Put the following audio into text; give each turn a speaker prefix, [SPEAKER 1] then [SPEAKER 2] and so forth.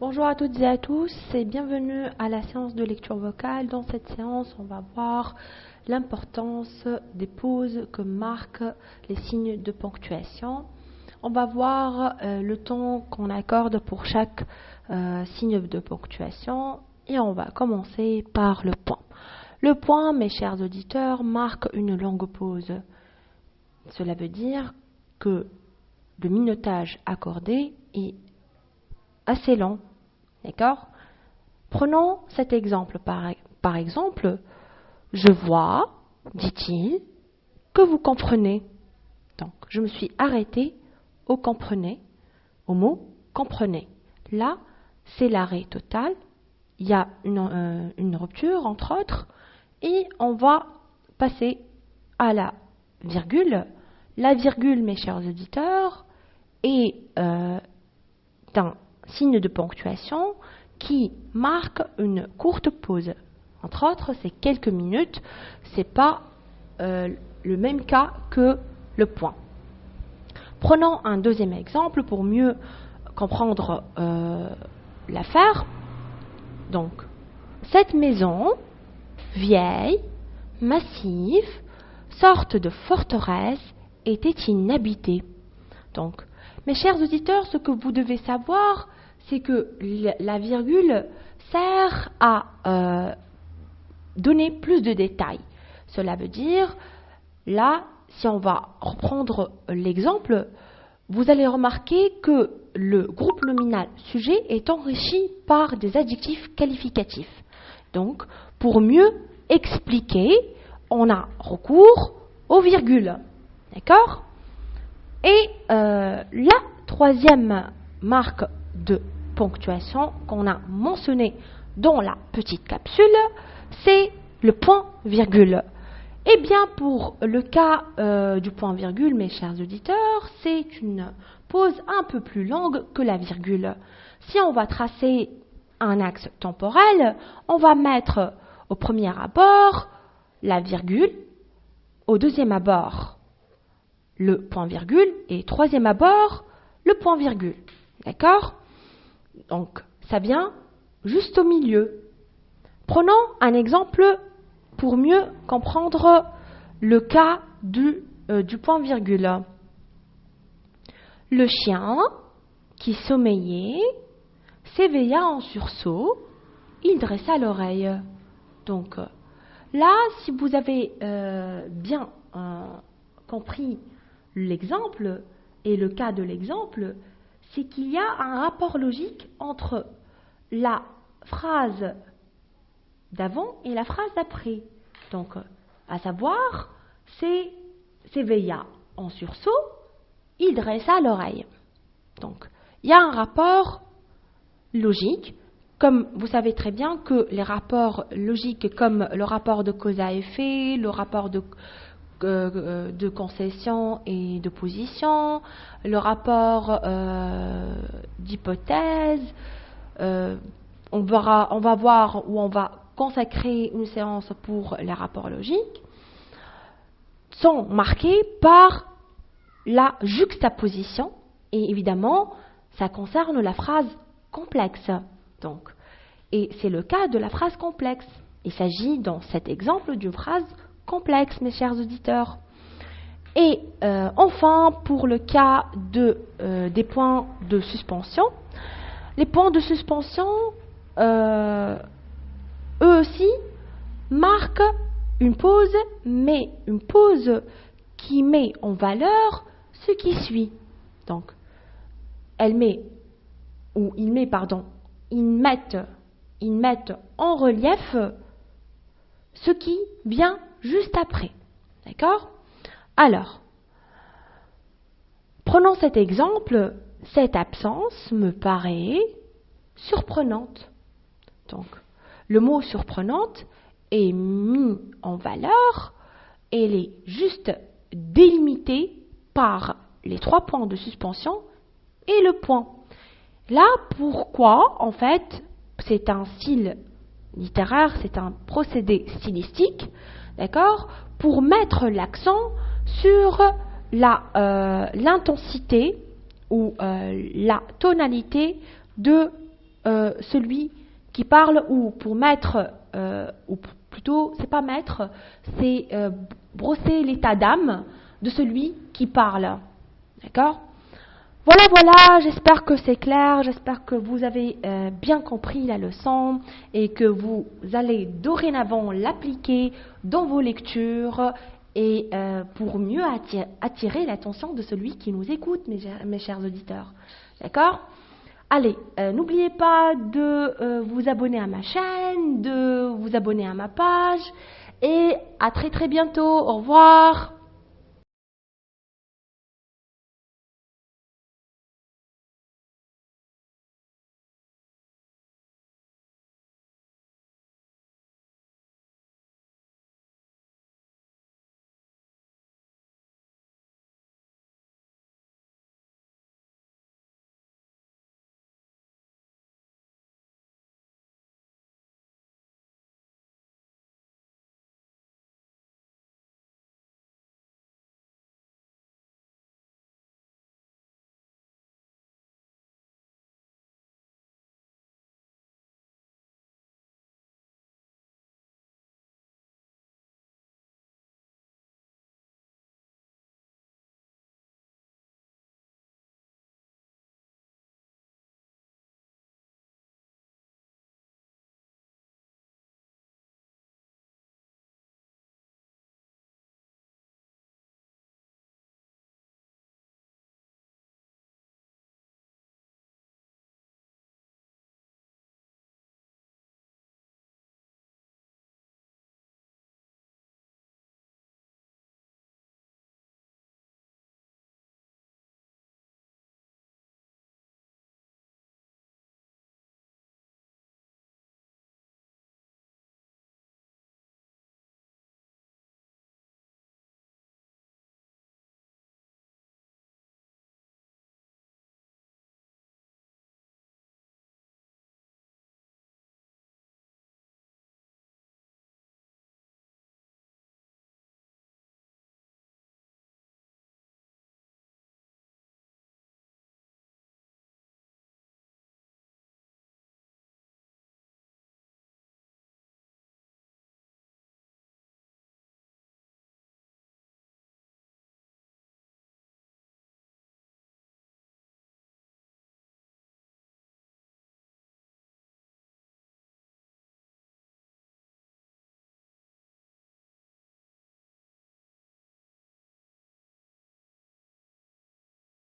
[SPEAKER 1] Bonjour à toutes et à tous et bienvenue à la séance de lecture vocale. Dans cette séance, on va voir l'importance des pauses que marquent les signes de ponctuation. On va voir le temps qu'on accorde pour chaque signe de ponctuation et on va commencer par le point. Le point, mes chers auditeurs, marque une longue pause. Cela veut dire que le minutage accordé est assez long. D'accord? Prenons cet exemple. Par exemple, je vois, dit-il, que vous comprenez. Donc, je me suis arrêté au comprenez, au mot comprenez. Là, c'est l'arrêt total. Il y a une rupture, entre autres, et on va passer à la virgule. La virgule, mes chers auditeurs, est un signe de ponctuation qui marque une courte pause. Entre autres, c'est quelques minutes. C'est pas le même cas que le point. Prenons un deuxième exemple pour mieux comprendre l'affaire. Donc, cette maison, vieille, massive, sorte de forteresse, était inhabitée. Donc, mes chers auditeurs, ce que vous devez savoir, c'est que la virgule sert à donner plus de détails. Cela veut dire, là, si on va reprendre l'exemple, vous allez remarquer que le groupe nominal sujet est enrichi par des adjectifs qualificatifs. Donc, pour mieux expliquer, on a recours aux virgules. D'accord ? Et la troisième marque de ponctuation qu'on a mentionnée dans la petite capsule, c'est le point-virgule. Eh bien, pour le cas du point-virgule, mes chers auditeurs, c'est une pause un peu plus longue que la virgule. Si on va tracer un axe temporel, on va mettre au premier abord la virgule, au deuxième abord le point-virgule et troisième abord le point-virgule. D'accord ? Donc, ça vient juste au milieu. Prenons un exemple pour mieux comprendre le cas du point-virgule. Le chien qui sommeillait s'éveilla en sursaut, il dressa l'oreille. Donc, là, si vous avez bien compris l'exemple et le cas de l'exemple, c'est qu'il y a un rapport logique entre la phrase d'avant et la phrase d'après. Donc, à savoir, c'est s'éveilla en sursaut, il dressa l'oreille. Donc, il y a un rapport logique, comme vous savez très bien que les rapports logiques comme le rapport de cause à effet, le rapport de concession et de position, le rapport d'hypothèse, on va voir où on va consacrer une séance pour les rapports logiques, sont marqués par la juxtaposition et évidemment ça concerne la phrase complexe. Donc, et c'est le cas de la phrase complexe. Il s'agit dans cet exemple d'une phrase complexe, mes chers auditeurs. Et enfin, pour le cas des points de suspension, les points de suspension, eux aussi, marquent une pause, mais une pause qui met en valeur ce qui suit. Donc, ils mettent en relief ce qui vient juste après. D'accord ? Alors, prenons cet exemple. Cette absence me paraît surprenante. Donc, le mot surprenante est mis en valeur et elle est juste délimitée par les 3 points de suspension et le point. Là, pourquoi, en fait, c'est un style littéraire, c'est un procédé stylistique, d'accord, pour mettre l'accent sur l'intensité ou la tonalité de celui qui parle, ou pour mettre, ou plutôt, c'est pas mettre, c'est brosser l'état d'âme de celui qui parle. D'accord? Voilà, voilà, j'espère que c'est clair, j'espère que vous avez bien compris la leçon et que vous allez dorénavant l'appliquer dans vos lectures et pour mieux attirer l'attention de celui qui nous écoute, mes chers auditeurs. D'accord? Allez, n'oubliez pas de vous abonner à ma chaîne, de vous abonner à ma page et à très très bientôt. Au revoir.